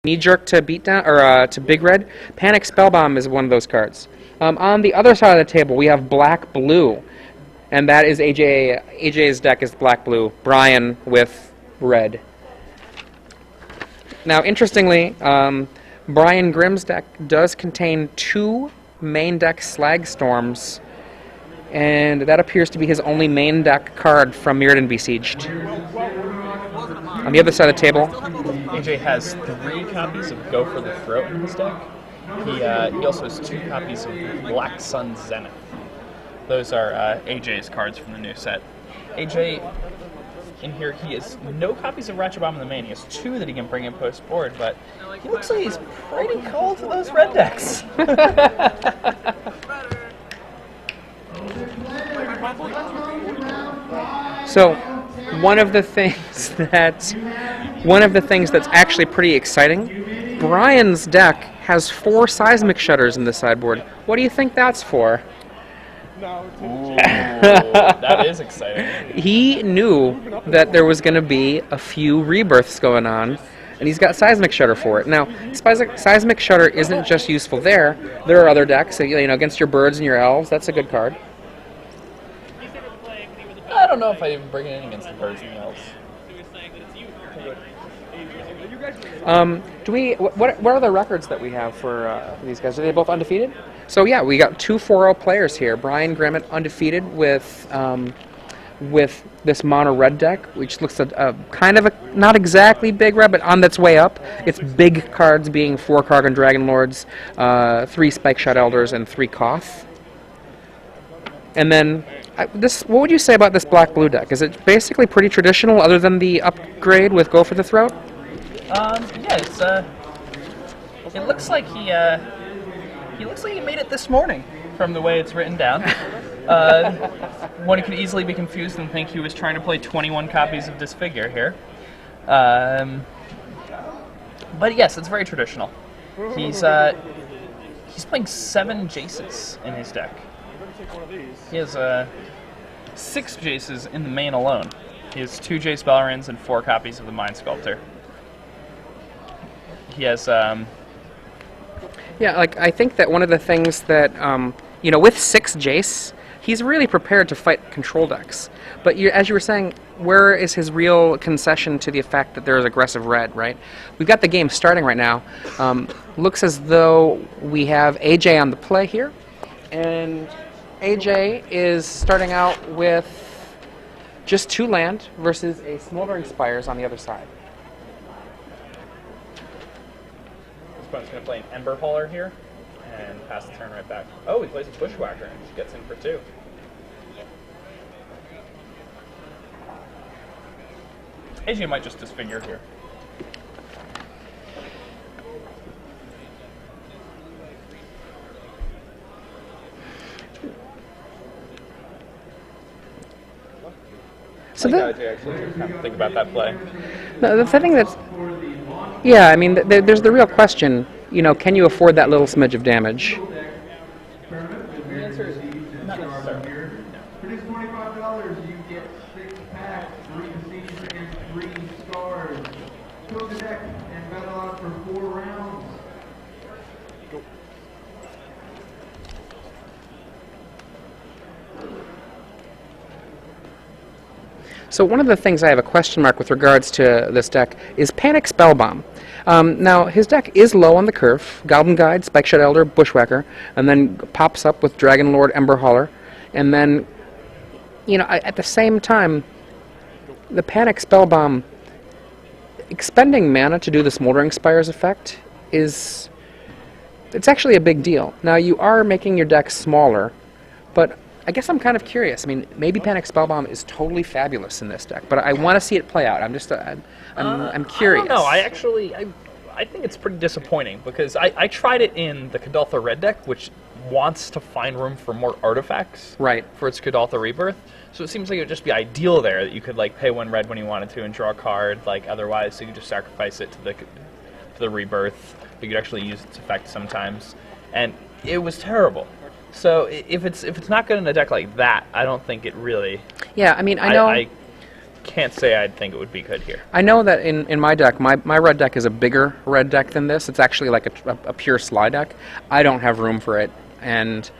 knee-jerk to beat down or to big red. Panic Spellbomb is one of those cards. On the other side of the table, we have black-blue, and that is AJ. AJ's deck is black-blue. Brian with red. Now, interestingly, Brian Grimm's deck does contain 2 main deck Slag Storms, and that appears to be his only main deck card from Mirrodin Besieged. On the other side of the table, AJ has 3 copies of Go for the Throat in his deck. He also has 2 copies of Black Sun Zenith. Those are AJ's cards from the new set. AJ, in here, he has no copies of Ratchet Bomb in the main. He has 2 that he can bring in post-board, but he looks like he's pretty cold to those red decks. So, one of the things that's actually pretty exciting, Brian's deck has 4 Seismic Shutters in the sideboard. What do you think that's for? Ooh, that is exciting. He knew that there was going to be a few rebirths going on, and he's got Seismic Shutter for it. Now, Seismic Shutter isn't just useful there. There are other decks, against your birds and your elves. That's a good card. I don't know if I even bring it in against the birds and the elves. What are the records that we have for these guys? Are they both undefeated? So yeah, we got 2 4-0 players here. Brian Grimm undefeated with this mono red deck, which looks kind of not exactly big red, but on its way up. It's big cards being 4 Kargan Dragon Lords, 3 Spike Shot Elders, and 3 Koth. And then what would you say about this black-blue deck? Is it basically pretty traditional, other than the upgrade with Go for the Throat? Yeah, it looks like he made it this morning from the way it's written down. One could easily be confused and think he was trying to play 21 copies of Disfigure here. But yes, it's very traditional. He's playing 7 Jaces in his deck. He has 6 Jaces in the main alone. He has 2 Jace Bellarins and 4 copies of the Mind Sculptor. He has yeah, I think that one of the things that with 6 Jace, he's really prepared to fight control decks. But as you were saying, where is his real concession to the fact that there is aggressive red, right? We've got the game starting right now. Looks as though we have AJ on the play here, and AJ is starting out with just 2 land versus a Smoldering Spires on the other side. This opponent's going to play an Ember Hauler here and pass the turn right back. Oh, he plays a Bushwhacker and gets in for 2. AJ might just disfigure here. So AJ actually kind of think about that play. The thing that's, yeah, I mean, there's the real question. Can you afford that little smidge of damage? The answer is not necessarily. For this $25, you get 6 packs, 3 Besieged and 3 Scars. Fill the deck and battle out for 4 rounds. So one of the things I have a question mark with regards to this deck is Panic Spellbomb. Now, his deck is low on the curve. Goblin Guide, Spike Shot Elder, Bushwhacker, and then pops up with Dragon Lord, Ember Hauler. And then, at the same time, the Panic Spellbomb, expending mana to do the Smoldering Spires effect it's actually a big deal. Now, you are making your deck smaller, but I guess I'm kind of curious. I mean, maybe Panic Spellbomb is totally fabulous in this deck, but I want to see it play out. I'm curious. I don't know. I think it's pretty disappointing because I tried it in the Kadaltha Red deck, which wants to find room for more artifacts for its Kadaltha Rebirth. So it seems like it would just be ideal there that you could pay 1 red when you wanted to and draw a card otherwise, so you could just sacrifice it to the Rebirth. You could actually use its effect sometimes, and it was terrible. So if it's not good in a deck like that, I don't think it really. Yeah, I mean, I know. can't say I'd think it would be good here. I know that in my deck, my red deck is a bigger red deck than this. It's actually like a pure slide deck. I don't have room for it, and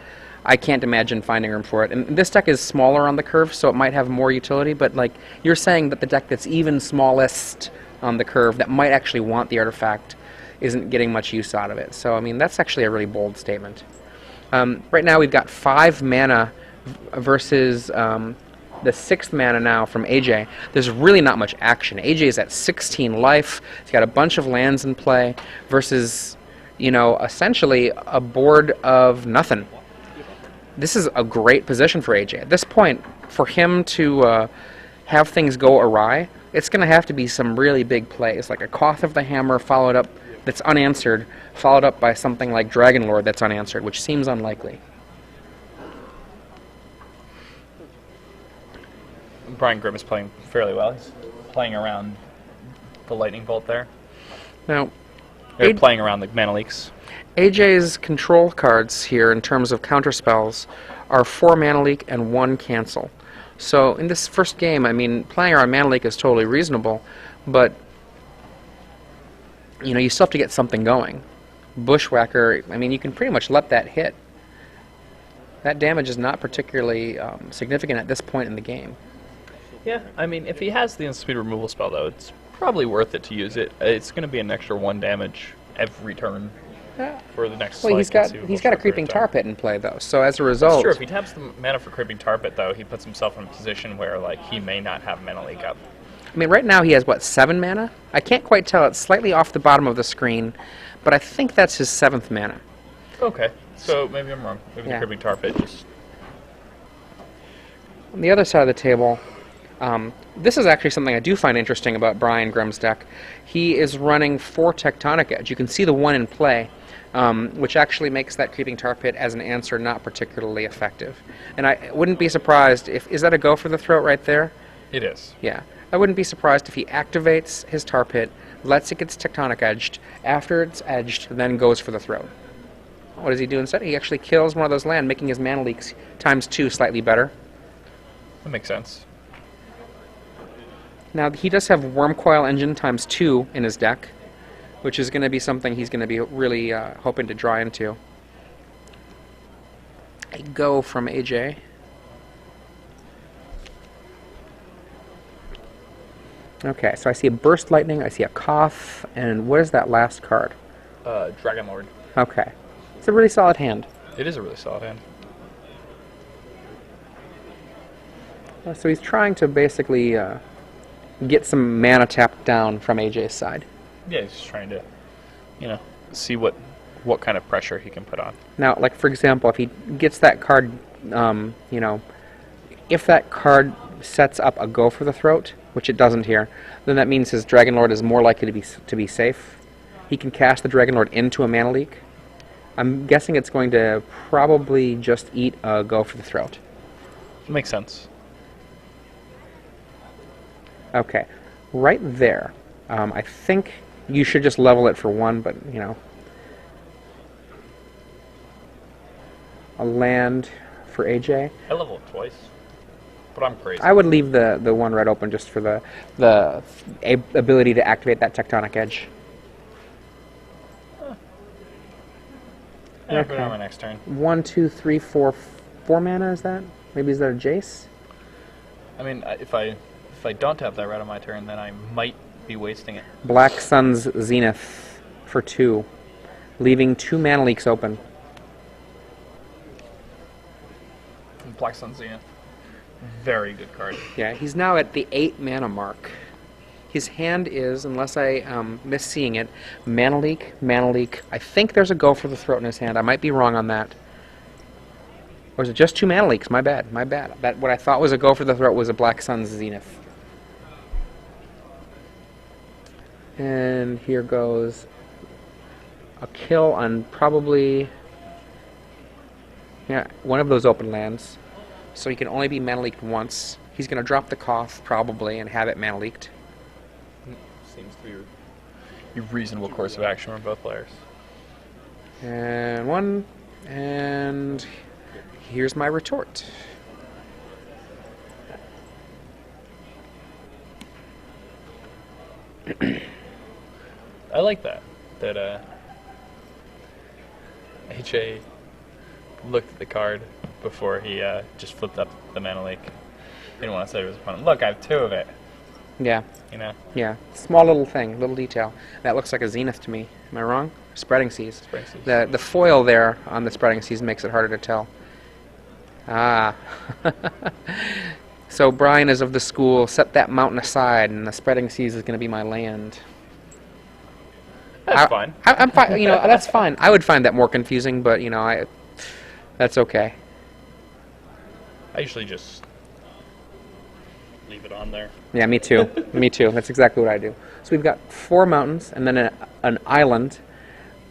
I can't imagine finding room for it. And this deck is smaller on the curve, so it might have more utility, but like you're saying that the deck that's even smallest on the curve that might actually want the artifact isn't getting much use out of it. So, I mean, that's actually a really bold statement. Right now we've got 5 mana versus the 6th mana now from AJ. There's really not much action. AJ is at 16 life. He's got a bunch of lands in play versus, you know, essentially a board of nothing. This is a great position for AJ. At this point, for him to have things go awry, it's going to have to be some really big plays, like a Koth of the Hammer followed up that's unanswered, followed up by something like Dragon Lord that's unanswered, which seems unlikely. Brian Grimm is playing fairly well. He's playing around the Lightning Bolt there. Now, They're playing around the mana leaks. AJ's control cards here in terms of counterspells are 4 mana leak and 1 cancel. So in this first game, I mean, playing around mana leak is totally reasonable, but you know, you still have to get something going. Bushwhacker, I mean, you can pretty much let that hit. That damage is not particularly significant at this point in the game. Yeah, I mean, if he has the instant speed removal spell, though, it's probably worth it to use it. It's going to be an extra 1 damage every turn for the next. Well, he's got a creeping tar pit in play though, so as a result. That's true. If he taps the mana for creeping tar pit, though, he puts himself in a position where like he may not have mana leak up. I mean, right now he has what, 7 mana? I can't quite tell. It's slightly off the bottom of the screen, but I think that's his 7th mana. Okay, so maybe I'm wrong. Maybe the creeping tar pit just. On the other side of the table, this is actually something I do find interesting about Brian Grimm's deck. He is running 4 Tectonic Edge. You can see the one in play, which actually makes that creeping tar pit as an answer not particularly effective. And I wouldn't be surprised if... Is that a go for the throat right there? It is. Yeah. I wouldn't be surprised if he activates his tar pit, lets it get Tectonic Edged, after it's edged, then goes for the throat. What does he do instead? He actually kills one of those land, making his mana leaks ×2 slightly better. That makes sense. Now, he does have Wormcoil Engine ×2 in his deck, which is going to be something he's going to be really hoping to draw into. A go from AJ. Okay, so I see a Burst Lightning, I see a Koth, and what is that last card? Dragon Lord. Okay. It's a really solid hand. It is a really solid hand. So he's trying to basically get some mana tapped down from AJ's side. Yeah, he's just trying to, you know, see what kind of pressure he can put on. Now, like for example, if he gets that card, you know, if that card sets up a go for the throat, which it doesn't here, then that means his Dragon Lord is more likely to be safe. He can cast the Dragon Lord into a mana leak. I'm guessing it's going to probably just eat a go for the throat. Makes sense. Okay, right there. I think you should just level it for 1, but, you know. A land for AJ. I level it twice, but I'm crazy. I would leave the 1 red open just for the ability to activate that Tectonic Edge. I'll put it on my next turn. 1, 2, 3, 4 mana, is that? Maybe is that a Jace? I mean, if I don't have that red on my turn, then I might be wasting it. Black Sun's Zenith for 2, leaving 2 mana leaks open. Black Sun Zenith. Very good card. Yeah, he's now at the 8 mana mark. His hand is, unless I miss seeing it, mana leak, mana leak. I think there's a go for the throat in his hand. I might be wrong on that. Or is it just 2 mana leaks? My bad, my bad. That what I thought was a go for the throat was a Black Sun's Zenith. And here goes a kill on probably, yeah, one of those open lands. So he can only be mana leaked once. He's going to drop the Koth probably and have it mana leaked. Seems to be a reasonable course of action for both players. And 1, and here's my retort. I like that. That HA looked at the card before he just flipped up the mana leak. He didn't want to say to his opponent, "Look, I have 2 of it." Yeah. You know. Yeah. Small little thing, little detail. That looks like a Zenith to me. Am I wrong? Spreading Seas. Spreading Seas. The foil there on the Spreading Seas makes it harder to tell. Ah. So Brian is of the school, set that mountain aside, and the Spreading Seas is going to be my land. That's fine. I'm fine. You know, that's fine. I would find that more confusing, but you know, that's okay. I usually just leave it on there. Yeah, me too. Me too. That's exactly what I do. So we've got 4 mountains and then an island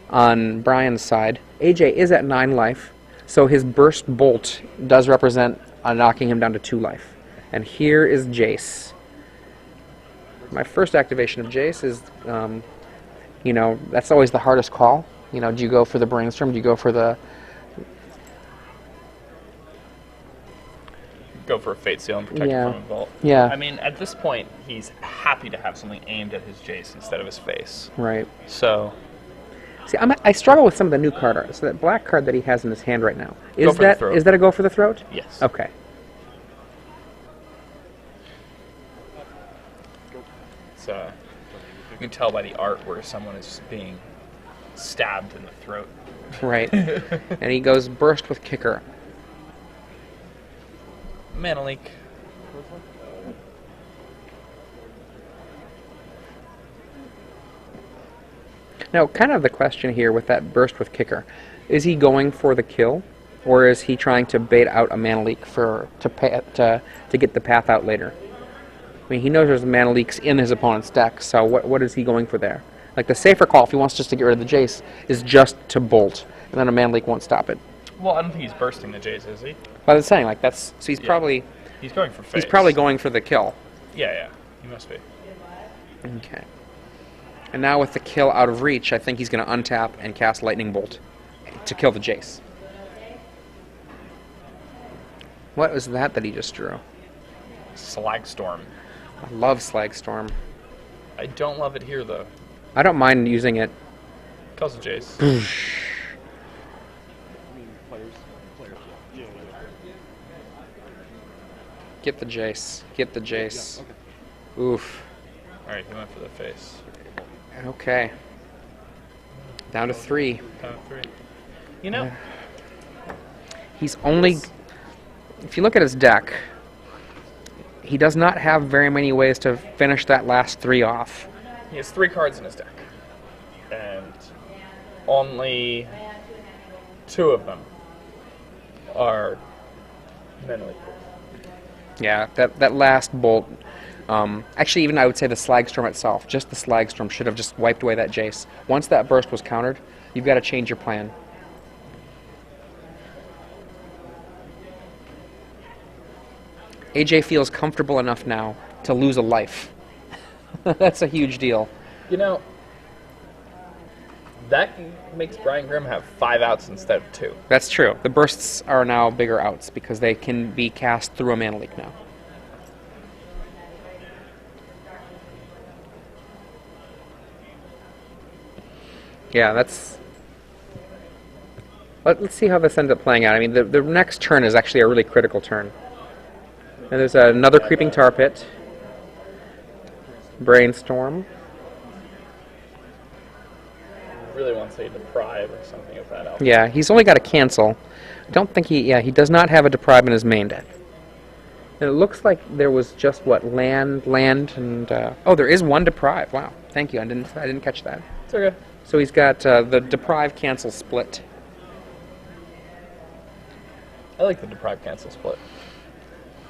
on Brian's side. AJ is at 9 life, so his burst bolt does represent knocking him down to 2 life. And here is Jace. My first activation of Jace is, you know, that's always the hardest call. You know, do you go for the brainstorm? Do you go for the... Go for a Fate Seal and protect him from a vault. Yeah. I mean, at this point, he's happy to have something aimed at his Jace instead of his face. Right. So... See, I struggle with some of the new card art. So that black card that he has in his hand right now. Is that a go for the throat? Yes. Okay. So you can tell by the art where someone is being stabbed in the throat. Right. And he goes burst with kicker. Mana leak. Now, kind of the question here with that burst with kicker, is he going for the kill, or is he trying to bait out a mana leak to get the path out later? I mean, he knows there's mana leaks in his opponent's deck, so what is he going for there? Like the safer call, if he wants just to get rid of the Jace, is just to bolt, and then a mana leak won't stop it. Well, I don't think he's bursting the Jace, is he? But I was saying, like so he's probably... He's going for face. He's probably going for the kill. Yeah, he must be. Okay. And now with the kill out of reach, I think he's going to untap and cast Lightning Bolt to kill the Jace. What was that he just drew? Slagstorm. I love Slagstorm. I don't love it here, though. I don't mind using it. Kills the Jace. Get the Jace. Get the Jace. Oof. Alright, he went for the face. Okay. Down to 3. Down to 3. You know... He's only... If you look at his deck, he does not have very many ways to finish that last 3 off. He has 3 cards in his deck. And only 2 of them are mentally proof. Yeah, that last bolt... actually, even I would say the Slagstorm itself, just the Slagstorm should have just wiped away that Jace. Once that burst was countered, you've got to change your plan. AJ feels comfortable enough now to lose a life. That's a huge deal. You know, that makes Brian Grimm have 5 outs instead of 2. That's true. The bursts are now bigger outs because they can be cast through a mana leak now. Yeah, that's... Let's see how this ends up playing out. I mean, the next turn is actually a really critical turn. And there's another Creeping Tar Pit. Brainstorm. Really wants a Deprive or something of that outfit. Yeah, he's only got a cancel. I don't think he does not have a Deprive in his main deck. And it looks like there was just, land, and... oh, there is 1 Deprive. Wow, thank you. I didn't catch that. It's okay. So he's got the Deprive cancel split. I like the Deprive cancel split.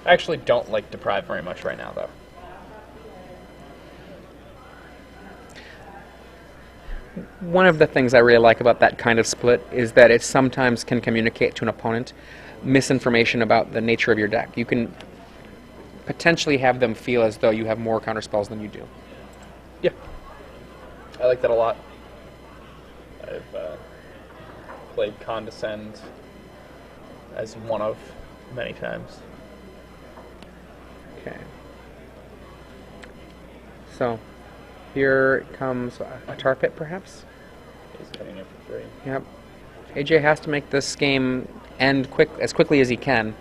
I actually don't like Deprive very much right now, though. One of the things I really like about that kind of split is that it sometimes can communicate to an opponent misinformation about the nature of your deck. You can potentially have them feel as though you have more counterspells than you do. Yeah. I like that a lot. I've played Condescend as one of many times. Okay. So, Here comes a tar pit, perhaps? He's cutting it for 3. Yep. AJ has to make this game end as quickly as he can,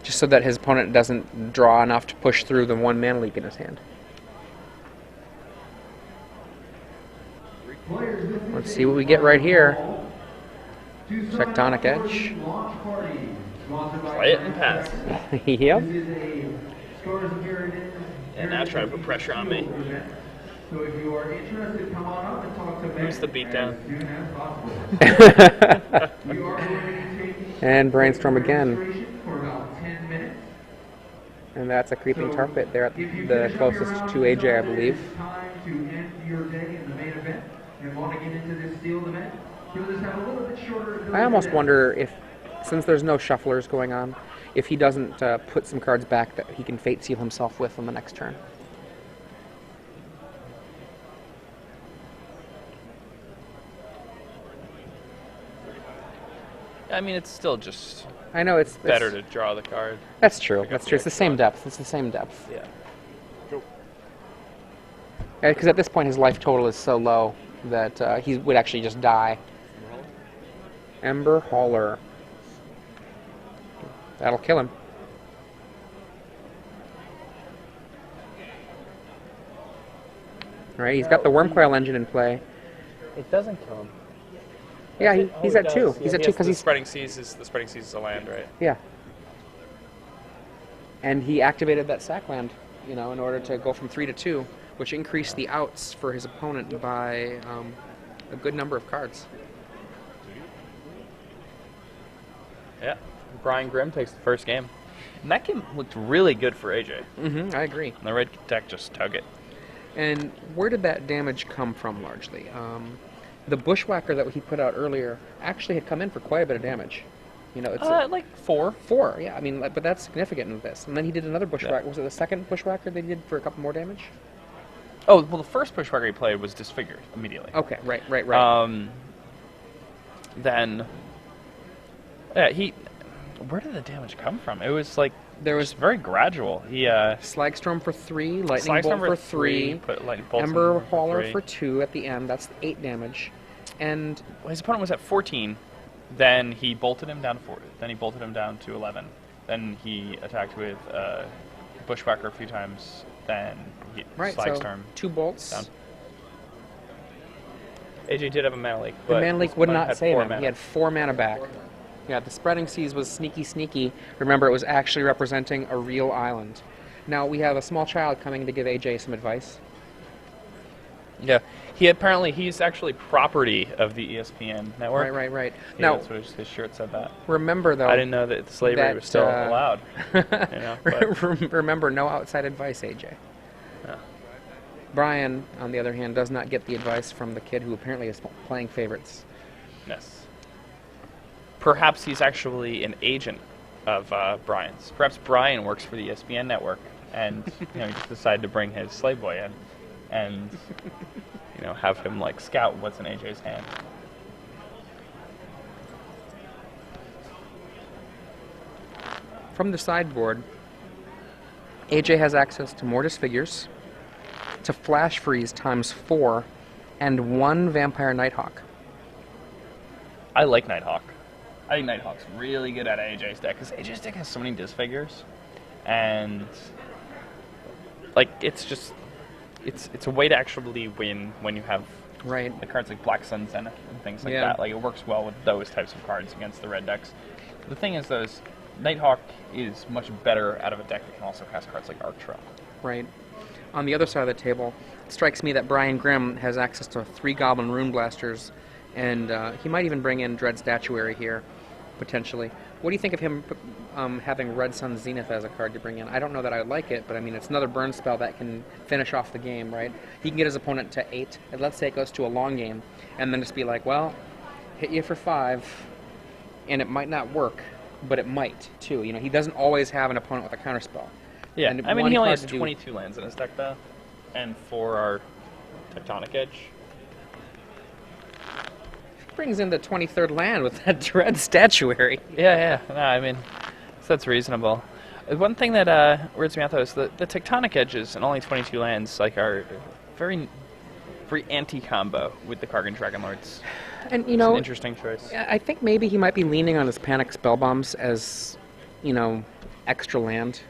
just so that his opponent doesn't draw enough to push through the 1 mana leak in his hand. Let's see what we get right here. Tectonic Edge. Play it and pass. Yep. And now try to put pressure on me. So if you are interested, come on up and talk to me. Who's the beatdown? You are going to be taking And brainstorm again. registration for about 10 minutes. And that's a creeping tar pit there at If you the finish up your closest round to AJ, I desire, believe. it's time to end your day in the main event and want to get into this sealed event. You'll just have a little bit shorter. I almost wonder if, since there's no shufflers going on, if he doesn't put some cards back that he can fate seal himself with on the next turn. I mean, it's still just I know it's better to draw the card. That's true. Pick up That's the true. It's the extra same one. depth. It's the same depth. Yeah. Because at this point, his life total is so low that he would actually just die. Ember Hauler. That'll kill him. All right, he's got the Worm Coil engine in play. It doesn't kill him. Yeah, he's at 2. He's at 2 because he's Spreading Seas is a land, right? yeah. And he activated that sack land, in order to go from 3 to 2, which increased the outs for his opponent by a good number of cards. Yeah. Brian Grimm takes the first game. And that game looked really good for AJ. I agree. And the red deck just took it. And where did that damage come from largely? The Bushwhacker that he put out earlier actually had come in for quite a bit of damage. It's Like 4. 4, yeah. I mean, but that's significant in this. And then he did another Bushwhacker. Yeah. Was it the second Bushwhacker they did for a couple more damage? Oh, well, the first Bushwhacker he played was disfigured immediately. Okay, right. Then, yeah, where did the damage come from? It was like, There was very gradual. He, Slagstorm for 3, Lightning Bolt for 3, put Lightning Bolt Ember for Hauler 3. for 2 at the end. That's 8 damage. And His opponent was at 14. Then he bolted him down to 4. Then he bolted him down to 11. Then he attacked with Bushwhacker a few times. Then he Slagstorm. so 2 bolts. Down. AJ did have a mana leak. The but mana leak his would opponent not had save 4 him. mana. He had 4 mana back. Yeah, the Spreading Seas was sneaky. Remember, it was actually representing a real island. Now, we have a small child coming to give AJ some advice. Yeah, he's actually property of the ESPN network. Right. Yeah, Now, that's what his shirt said that. remember, though... I didn't know that slavery that, was still allowed. But, remember, no outside advice, AJ. yeah. Brian, on the other hand, does not get the advice from the kid who apparently is playing favorites. Yes. Perhaps he's actually an agent of Brian's. Perhaps Brian works for the ESPN network, and he just decided to bring his slave boy in, and have him scout what's in AJ's hand. From the sideboard, AJ has access to more Disfigures, to Flash Freeze times 4, and 1 Vampire Nighthawk. I like Nighthawk. I think Nighthawk's really good at AJ's deck, because AJ's deck has so many Disfigures, and it's a way to actually win when you have the cards like Black Sun Zenith and things like that. It works well with those types of cards against the red decks. The thing is, Nighthawk is much better out of a deck that can also cast cards like Arc Trail. Right. On the other side of the table, it strikes me that Brian Grimm has access to 3 Goblin Rune Blasters, and he might even bring in Dread Statuary here, potentially. What do you think of him having Red Sun Zenith as a card to bring in? I don't know that I like it, but I mean, it's another burn spell that can finish off the game, right? He can get his opponent to 8, and let's say it goes to a long game, and then just be like, well, hit you for 5, and it might not work, but it might, too. He doesn't always have an opponent with a counterspell. Yeah, And I mean, one he only card has to do- 22 lands in his deck, though, and 4 are Tectonic Edge. Brings in the 23rd land with that Dread Statuary. Yeah. No, I mean, so that's reasonable. One thing that weirds me out, though, is the Tectonic Edges and only 22 lands are very Free anti-combo with the Kargan Dragonlords. And, It's an interesting choice. I think maybe he might be leaning on his Panic Spellbombs as, extra land.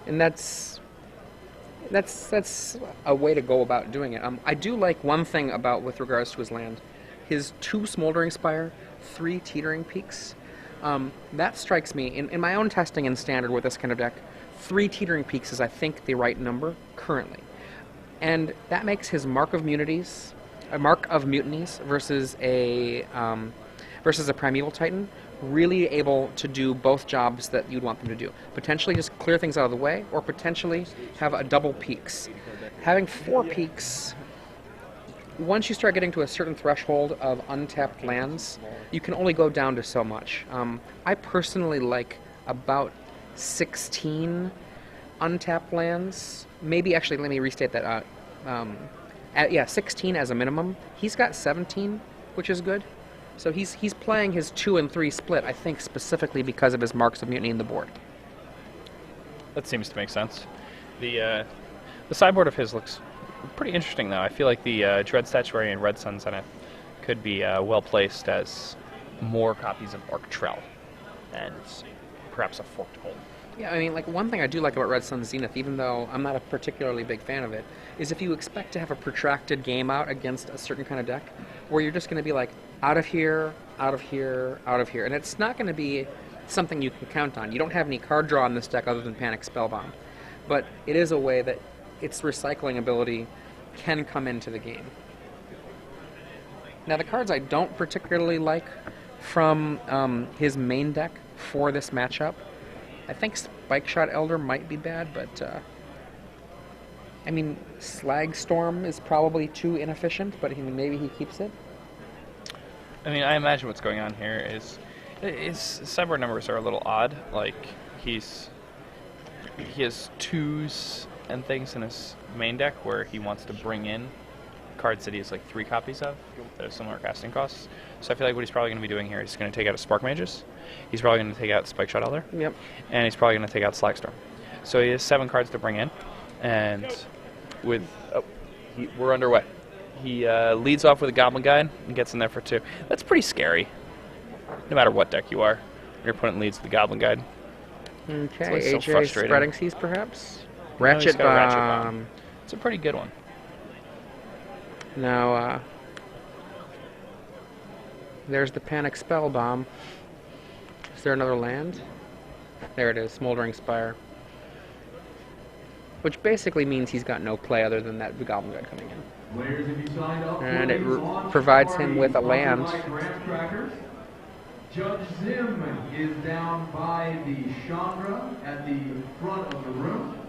And that's a way to go about doing it. I do like one thing with regards to his land. His 2 Smoldering Spire, 3 Teetering Peaks. That strikes me, in my own testing in Standard with this kind of deck, 3 Teetering Peaks is, I think, the right number currently. And that makes his Mark of Mutinies versus a Primeval Titan really able to do both jobs that you'd want them to do. Potentially just clear things out of the way, or potentially have a double peaks. Having 4 peaks, once you start getting to a certain threshold of untapped lands, you can only go down to so much. I personally like about 16 untapped lands. Maybe, actually, let me restate that. 16 as a minimum. He's got 17, which is good. So he's playing his 2 and 3 split, I think, specifically because of his Marks of Mutiny in the board. That seems to make sense. The sideboard of his looks pretty interesting, though. I feel like the Dread Statuary and Red Sun Zenith could be well placed as more copies of Arctrell and perhaps a Forked Hold. Yeah, I mean, one thing I do like about Red Sun Zenith, even though I'm not a particularly big fan of it, is if you expect to have a protracted game out against a certain kind of deck, where you're just going to be out of here, out of here, out of here, and it's not going to be something you can count on. You don't have any card draw in this deck other than Panic Spellbomb, but it is a way that its recycling ability can come into the game. Now, the cards I don't particularly like from his main deck for this matchup, I think Spikeshot Elder might be bad, but Slag Storm is probably too inefficient, but maybe he keeps it. I imagine what's going on here is his sideboard numbers are a little odd. He has 2s and things in his main deck where he wants to bring in cards that he has 3 copies of that have similar casting costs. So I feel like what he's probably going to be doing here is he's going to take out a Spark Mages. He's probably going to take out Spike Shot Elder. Yep. And he's probably going to take out Slag Storm. So he has 7 cards to bring in. And we're underway. He leads off with a Goblin Guide and gets in there for 2. That's pretty scary, no matter what deck you are. Your opponent leads with the Goblin Guide. Okay, so AJ frustrating. Spreading Seas, perhaps? No, Ratchet he's got a Ratchet Bomb. Bomb. It's a pretty good one. Now, there's the Panic Spellbomb. Is there another land? There it is, Smoldering Spire. Which basically means he's got no play other than that Goblin Guide coming in. Players, if you signed up And for it the launch provides him party with a sponsored land. by Graham Crackers, Judge Zim is down by the Chandra at the front of the room.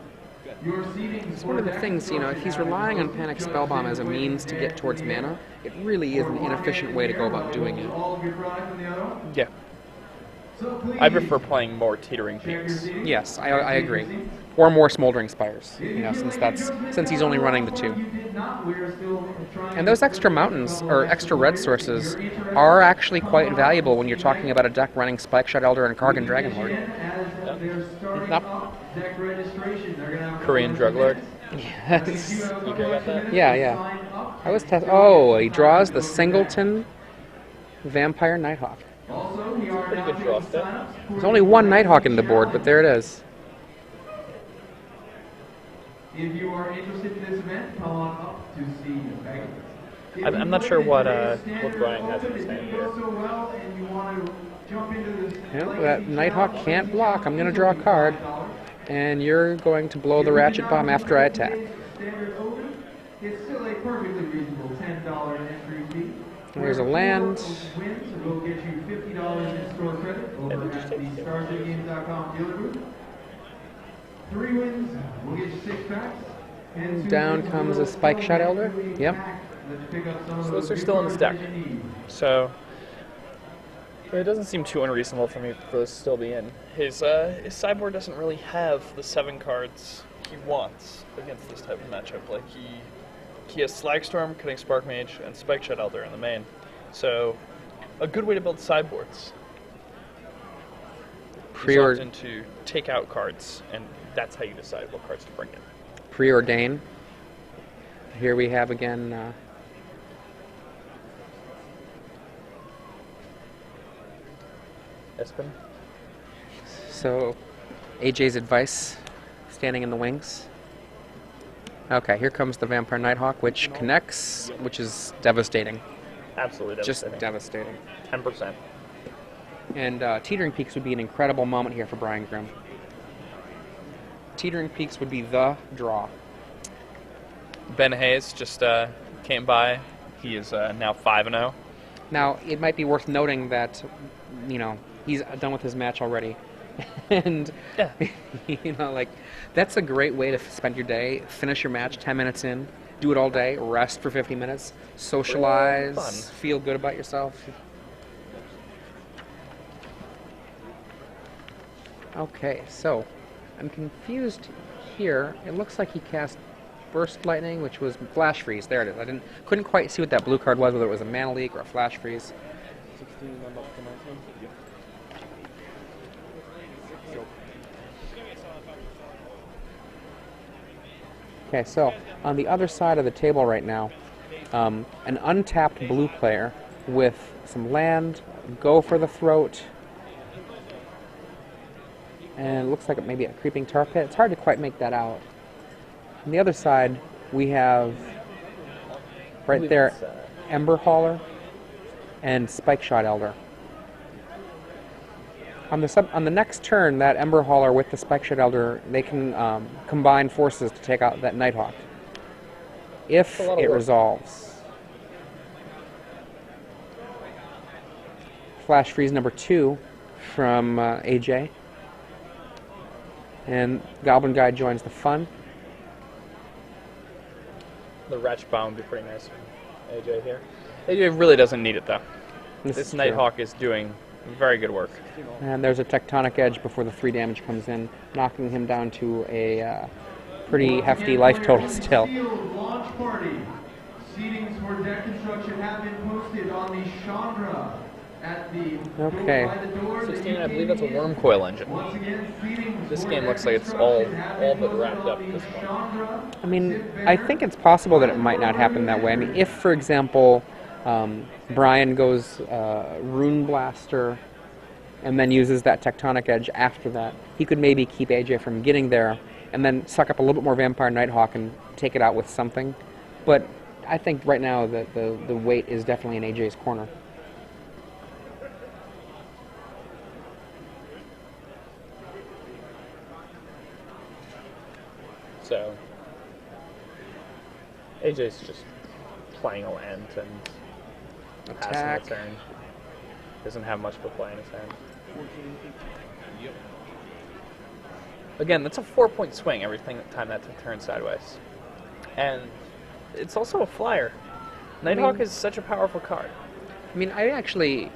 Your seating It's one of the things, if he's relying on Panic Spellbomb as a means to get towards mana, it really is an inefficient way to go about doing it. Yeah. I prefer playing more Teetering Peaks. Yes, I agree. Or more Smoldering Spires, since he's only running the 2. And those extra mountains, or extra red sources, are actually quite valuable when you're talking about a deck running Spikeshot Elder and Kargan Dragonlord. Korean Druglord. Yes. You care about that? Yeah. I was he draws the Singleton Vampire Nighthawk. Pretty good draw step. There's only 1 Nighthawk in the board, but there it is. If you are interested in this event, come on up to see Pegasus. I'm not sure what Brian has in his hand here. That Nighthawk can't block. I'm going to draw a card, and you're going to blow the Ratchet Bomb after I attack. It's still a perfectly reasonable $10 entry fee. There's a land. We'll get you $50 in store credit over at the StarCityGames.com dealer booth. 3 wins, we'll get you 6 packs. And down comes a Spikeshot Elder. Yep. So those are still in his deck. So it doesn't seem too unreasonable for me for this to still be in. His sideboard doesn't really have the 7 cards he wants against this type of matchup. He has Slagstorm, Cutting Spark Mage, and Spikeshot Elder in the main. So a good way to build sideboards is often to take out cards, and that's how you decide what cards to bring in. Preordain. Here we have again Espen. so AJ's advice, standing in the wings. Okay, here comes the Vampire Nighthawk, which connects, which is devastating. Absolutely devastating. Just devastating. 10%. And Teetering Peaks would be an incredible moment here for Brian Grimm. Teetering Peaks would be the draw. Ben Hayes just came by. He is now 5-0. Now, it might be worth noting that, you know, he's done with his match already. And, Yeah. you know, like, that's a great way to spend your day. Finish your match 10 minutes in, do it all day, rest for 50 minutes, socialize, Fun. feel good about yourself. Okay, so I'm confused here. It looks like he cast Burst Lightning, which was Flash Freeze. There it is. Couldn't quite see what that blue card was, whether it was a Mana Leak or a Flash Freeze. 16, I'm up to 19. Yep. Okay, so on the other side of the table right now, an untapped blue player with some land, go for the throat, and it looks like it may be a creeping tar pit. It's hard to quite make that out. On the other side, we have right there Ember Hauler and Spike Shot Elder. On the next turn, that Ember Hauler with the Spike Shot Elder, they can combine forces to take out that Nighthawk. If it resolves. Flash Freeze number 2 from AJ. And Goblin Guide joins the fun. The Wretch Bomb would be pretty nice from AJ here. AJ really doesn't need it, though. This Nighthawk is doing very good work. And there's a Tectonic Edge before the 3 damage comes in, knocking him down to a pretty hefty life total still. Launch party. Seatings for deck construction have been posted on the Chandra at the Okay. by the door. 16, I believe that's a Worm Coil engine. Once again, seatings This for game deck looks like it's all construction have been but wrapped posted up on at this the point. Chandra. I mean, I think it's possible that it might not happen that way. I mean, if, for example, Brian goes Rune Blaster and then uses that Tectonic Edge after that, he could maybe keep AJ from getting there and then suck up a little bit more Vampire Nighthawk and take it out with something. But I think right now that the weight is definitely in AJ's corner. So, AJ's just playing a land and passing Attack. the turn. Doesn't have much of a play in his hand. Again, that's a 4-point swing every time that turns sideways. And it's also a flyer. Nighthawk is such a powerful card. I mean, I actually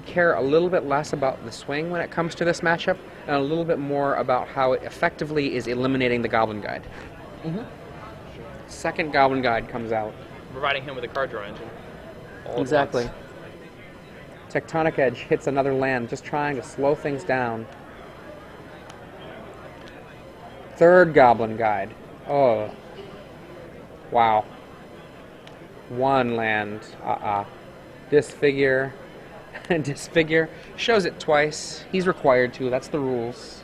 care a little bit less about the swing when it comes to this matchup, and a little bit more about how it effectively is eliminating the Goblin Guide. Second Goblin Guide comes out. Providing him with a card draw engine. all at Exactly. once. Tectonic Edge hits another land, just trying to slow things down. Third Goblin Guide. Oh. Wow. One land. Disfigure. Disfigure. Shows it twice. He's required to. That's the rules.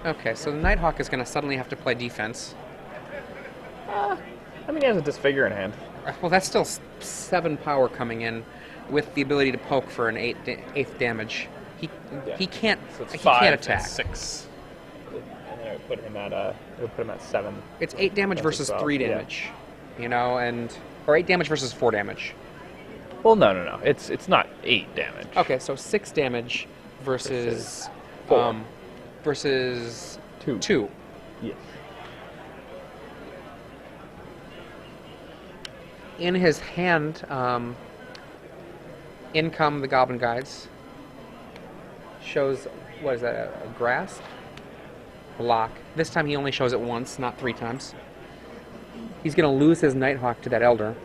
Okay, so the Nighthawk is going to suddenly have to play defense. I mean, he has a Disfigure in hand. Well, that's still 7 power coming in with the ability to poke for an 8th damage. He can't. So it's he 5 can't and attack. 6. And then it would put him at 7. It's 8 damage That's versus as well, 3 yeah. damage, you know, or 8 damage versus 4 damage. Well, no. It's not 8 damage. Okay, so 6 damage versus 4. Versus 2. 2. Yes. In his hand, in come the Goblin Guides. Shows, what is that, a grasp? Block. This time he only shows it once, not 3 times. He's going to lose his Nighthawk to that Elder.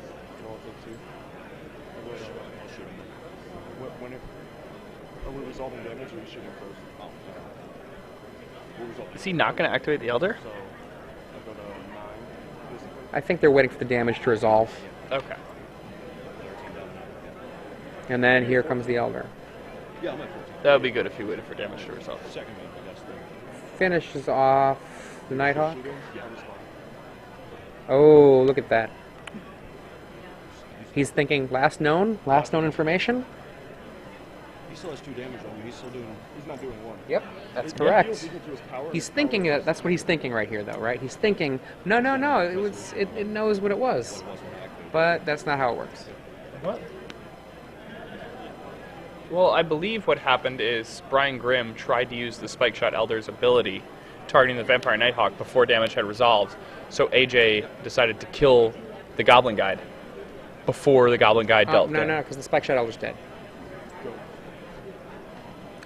Are we resolving damage or are we shooting first? Is he not going to activate the Elder? So I go to 9, basically. I think they're waiting for the damage to resolve. Okay. And then here comes the Elder. Yeah, I'm at 14. That would be good if he waited for damage to resolve. Second one, I guess. Then. Finishes off the Nighthawk. Yeah. Oh, look at that. He's thinking last known information? He still has 2 damage on him. He's still doing. He's not doing 1. Yep, that's It correct. feels equal to his power. He's thinking that's what he's thinking right here, though, right? He's thinking, no, it knows what it was, but that's not how it works. What? Well, I believe what happened is Brian Grimm tried to use the Spike Shot Elder's ability, targeting the Vampire Nighthawk before damage had resolved, so AJ decided to kill the Goblin Guide before the Goblin Guide dealt No, damage. because the Spike Shot Elder's dead.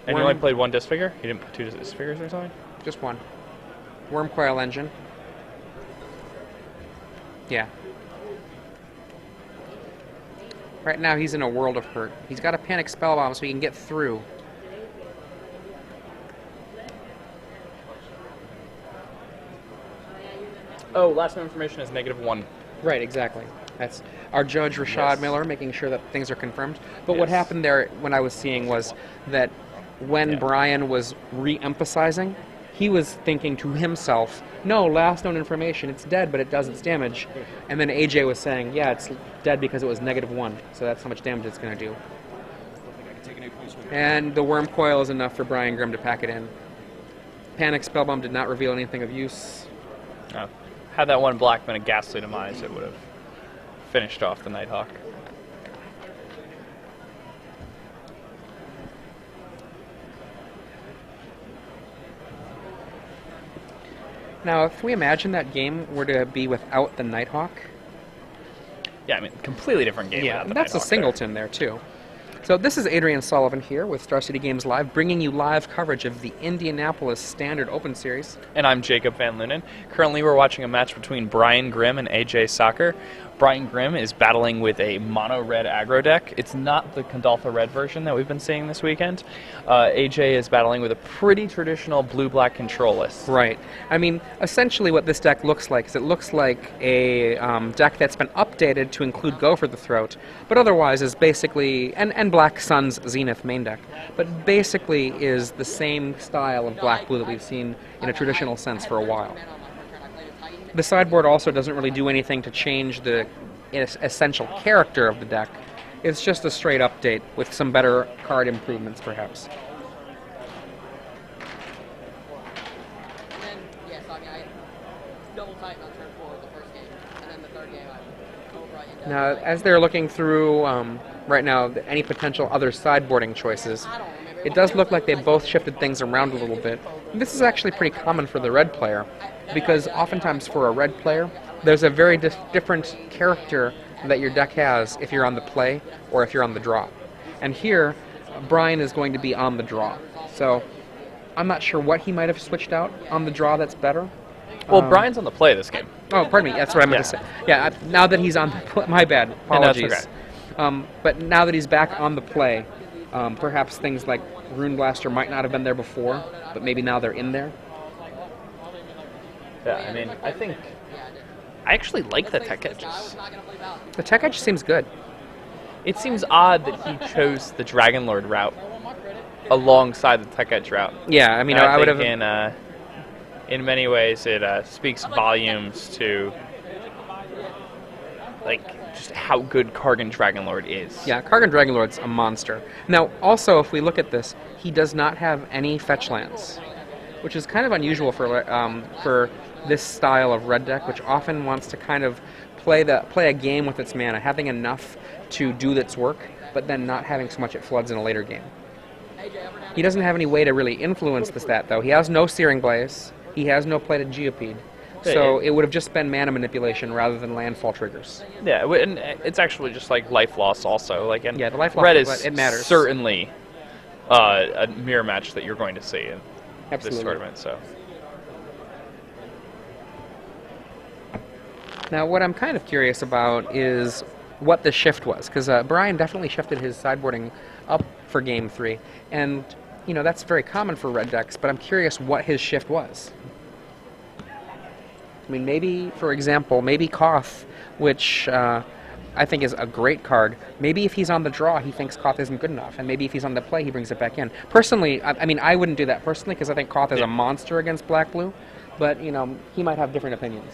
And you only played 1 Disfigure? You didn't put 2 Disfigures or something? Just one. Worm Coil Engine. Yeah. Right now he's in a world of hurt. He's got a Panic Spellbomb so he can get through. Oh, last known information is -1. Right, exactly. That's our judge, Rashad Yes. Miller, making sure that things are confirmed. But what Yes. happened there, when I was seeing, was that when Yeah. Brian was re-emphasizing, he was thinking to himself, no, last known information, it's dead, but it does its damage. And then AJ was saying, yeah, it's dead because it was -1, so that's how much damage it's going to do. I think I can take an 8-point swing. And the Worm Coil is enough for Brian Grimm to pack it in. Panic Spellbomb did not reveal anything of use. Oh. Had that one black been a ghastly demise, it would have finished off the Nighthawk. Now, if we imagine that game were to be without the Nighthawk, Yeah, I mean, completely different game. yeah, without the that's a Nighthawk there. singleton there, too. So this is Adrian Sullivan here with Star City Games Live, bringing you live coverage of the Indianapolis Standard Open Series. And I'm Jacob Van Lunen. Currently, we're watching a match between Brian Grimm and AJ Sacher. Brian Grimm is battling with a mono-red aggro deck. It's not the Kandaltha red version that we've been seeing this weekend. AJ is battling with a pretty traditional blue-black control list. Right. I mean, essentially what this deck looks like is it looks like a deck that's been updated to include Go for the Throat, but otherwise is basically, and Black Sun's Zenith main deck, but basically is the same style of black-blue that we've seen in a traditional sense for a while. The sideboard also doesn't really do anything to change the essential character of the deck. It's just a straight update with some better card improvements, perhaps. And then, yeah, so I mean, I double tightened on turn 4 of the first game, and then the third game I Cobra into Now, as they're looking through right now any potential other sideboarding choices, it does look like they both shifted things around a little bit. And this is actually pretty common for the red player, because oftentimes for a red player, there's a very different character that your deck has if you're on the play or if you're on the draw. And here, Brian is going to be on the draw. So I'm not sure what he might have switched out on the draw that's better. Well, Brian's on the play this game. Oh, pardon me. That's what I meant to say. Yeah, now that he's on the play, my bad. Apologies. that's okay. But now that he's back on the play, perhaps things like Rune Blaster might not have been there before, but maybe now they're in there. Yeah, I mean, I actually like the tech edges. The tech edge seems good. It seems odd that he chose the Dragon Lord route alongside the tech edge route. Yeah, I mean, And I would have. In many ways, it speaks volumes to just how good Kargan Dragonlord is. Yeah, Kargan Dragonlord's a monster. Now, also, if we look at this, he does not have any fetch lands, which is kind of unusual for this style of red deck, which often wants to kind of play a game with its mana, having enough to do its work, but then not having so much it floods in a later game. He doesn't have any way to really influence the stat, though. He has no Searing Blaze. He has no Plated Geopede. So it would have just been mana manipulation rather than landfall triggers. Yeah, and it's actually just like life loss also. The life loss, red is it matters. certainly a mirror match that you're going to see in Absolutely. this tournament. So. Now, what I'm kind of curious about is what the shift was, because Brian definitely shifted his sideboarding up for Game 3, and you know, that's very common for red decks, but I'm curious what his shift was. I mean, maybe, for example, maybe Koth, which I think is a great card. Maybe if he's on the draw, he thinks Koth isn't good enough, and maybe if he's on the play, he brings it back in. Personally, I mean, I wouldn't do that personally because I think Koth is a monster against black-blue, but, you know, he might have different opinions.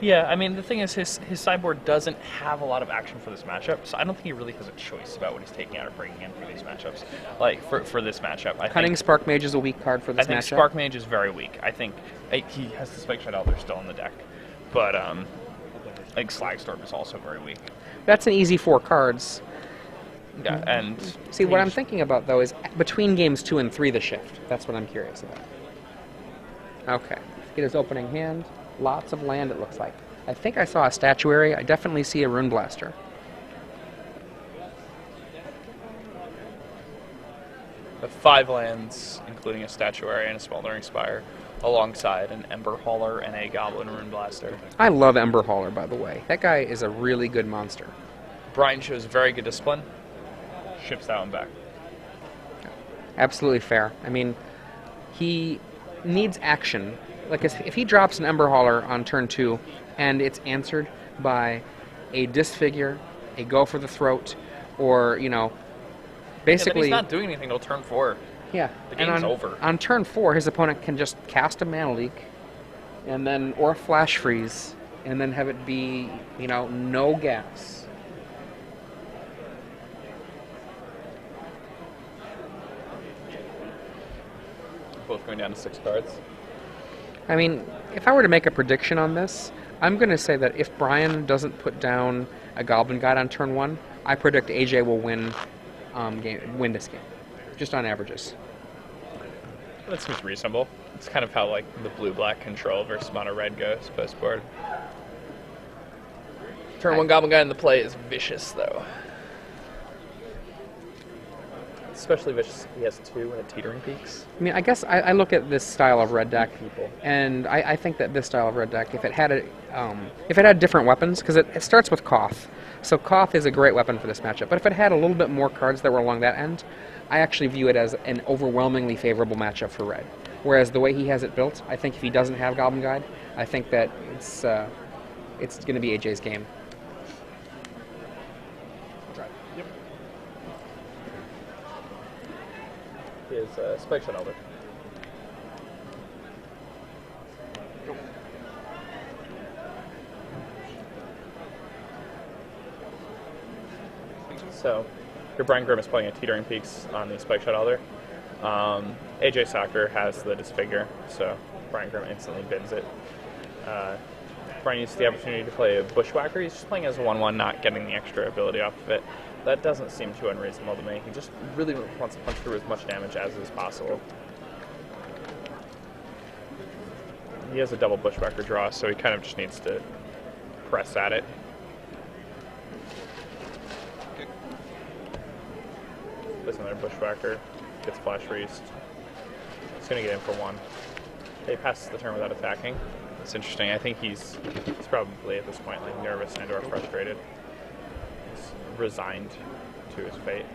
Yeah, I mean, the thing is, his sideboard doesn't have a lot of action for this matchup, so I don't think he really has a choice about what he's taking out or bringing in for these matchups. Like, for this matchup, I Cunning think Spark Mage is a weak card for this matchup. I think Spark Mage is very weak. I think he has the Spike Shot Elder still in the deck, but I think Slagstorm is also very weak. That's an easy 4 cards. Yeah, and... See, what I'm thinking about, though, is between games 2 and 3, the shift. That's what I'm curious about. Okay. Get his opening hand. Lots of land, it looks like. I think I saw a statuary. I definitely see a Rune Blaster. The 5 lands, including a Statuary and a Smoldering Spire, alongside an Ember Hauler and a Goblin Rune Blaster. I love Ember Hauler, by the way. That guy is a really good monster. Brian shows very good discipline. Ships that one back. Absolutely fair. I mean, he needs action. Like, if he drops an Ember Hauler on turn 2, and it's answered by a Disfigure, a Go for the Throat, or, you know, basically... he's not doing anything until turn 4. Yeah. The game's over. On turn 4, his opponent can just cast a Mana Leak, and then, or Flash Freeze, and then have it be, you know, no gas. Both going down to 6 cards. I mean, if I were to make a prediction on this, I'm going to say that if Brian doesn't put down a Goblin Guide on turn 1, I predict AJ will win this game, just on averages. That seems reasonable. It's kind of how, like, the blue-black control versus mono-red goes post-board. Turn 1 Goblin Guide in the play is vicious, though. Especially vicious if he has 2 and a Teetering Peaks. I mean, I guess I look at this style of red deck, and I think that this style of red deck, if it had different weapons, because it starts with Koth, so Koth is a great weapon for this matchup. But if it had a little bit more cards that were along that end, I actually view it as an overwhelmingly favorable matchup for red. Whereas the way he has it built, I think if he doesn't have Goblin Guide, I think that it's going to be AJ's game. Yep. He is Spike Shot Elder. So, your Brian Grimm is playing a Teetering Peaks on the Spike Shot Elder. AJ Sacher has the Disfigure, so Brian Grimm instantly bins it. Brian uses the opportunity to play a Bushwhacker. He's just playing as a 1/1, not getting the extra ability off of it. That doesn't seem too unreasonable to me. He just really wants to punch through as much damage as is possible. He has a double Bushwhacker draw, so he kind of just needs to press at it. Plays another Bushwhacker, gets Flash Freezed. He's going to get in for 1. He passes the turn without attacking. It's interesting. I think he's probably at this point like nervous and or frustrated. He's resigned to his fate.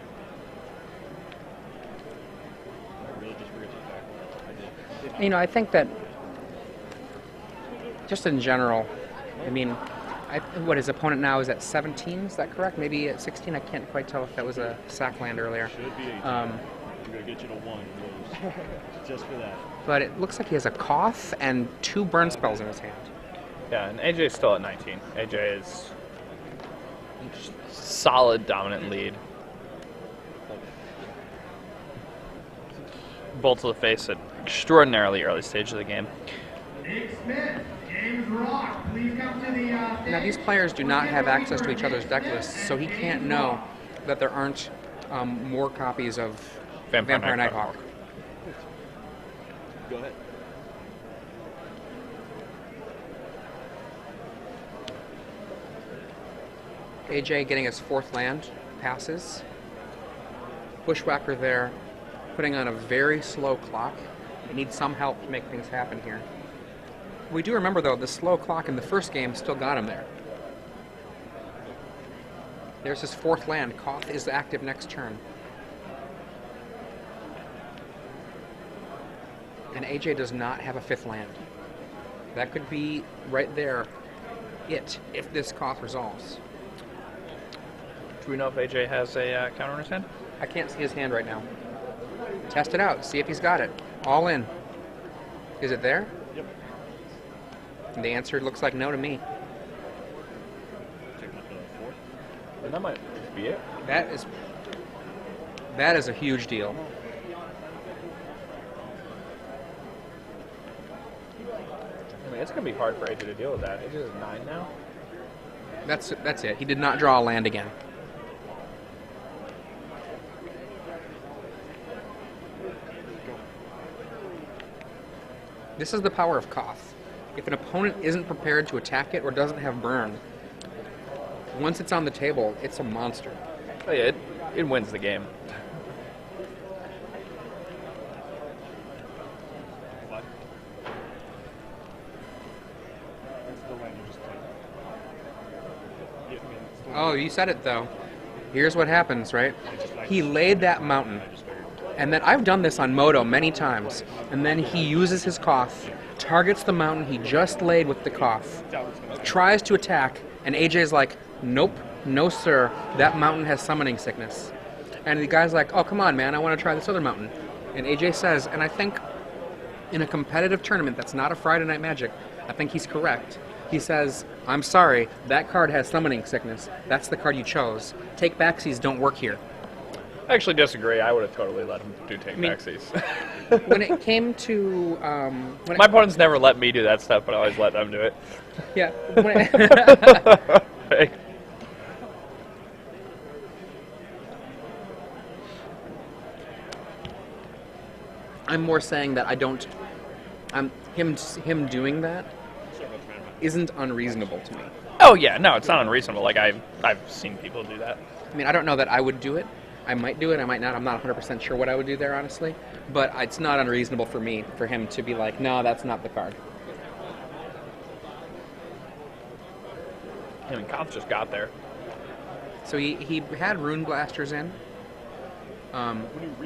You know, I think that just in general, I mean, what his opponent now is at 17, is that correct? Maybe at 16, I can't quite tell if that was a sack land earlier. Should be 18. I'm going to get you to 1, just for that. But it looks like he has a Koth and 2 burn spells in his hand. Yeah, and AJ is still at 19. AJ is solid dominant lead. Bolt to the face at extraordinarily early stage of the game. Nick Smith, James Rock, please come to the Now, these players do not have access to each other's deck lists, so he can't know that there aren't more copies of Vampire Nighthawk. Go ahead. AJ getting his 4th land, passes. Bushwhacker there, putting on a very slow clock. He needs some help to make things happen here. We do remember, though, the slow clock in the first game still got him there. There's his 4th land. Koth is active next turn. And AJ does not have a 5th land. That could be right there if this Koth resolves. Do we know if AJ has a counter in his hand? I can't see his hand right now. Test it out. See if he's got it. All in. Is it there? Yep. The answer looks like no to me. Checking out the 4. Then that might be it. That is a huge deal. I mean, it's going to be hard for AJ to deal with that. AJ is 9 now. That's it. He did not draw a land again. This is the power of Koth. If an opponent isn't prepared to attack it or doesn't have burn, once it's on the table, it's a monster. Oh, yeah, it wins the game. What? That's the land you just played. Yeah, I mean, it's the Oh, you said it though. Here's what happens, right? He laid that mountain. And then I've done this on Moto many times. And then he uses his Koth, targets the mountain he just laid with the Koth, tries to attack, and AJ's like, nope, no sir, that mountain has summoning sickness. And the guy's like, oh, come on, man, I want to try this other mountain. And AJ says, and I think in a competitive tournament that's not a Friday Night Magic, I think he's correct. He says, I'm sorry, that card has summoning sickness. That's the card you chose. Take backsies don't work here. I actually disagree. I would have totally let him do take backsies. When it came to... My opponents never let me do that stuff, but I always let them do it. Yeah. Hey. I'm more saying that I don't... him doing that isn't unreasonable to me. Oh, yeah. No, it's not unreasonable. Like, I've seen people do that. I mean, I don't know that I would do it. I might do it, I might not. I'm not 100% sure what I would do there, honestly. But it's not unreasonable for him to be like, no, that's not the card. I mean, Koth just got there. So he had Rune Blasters in.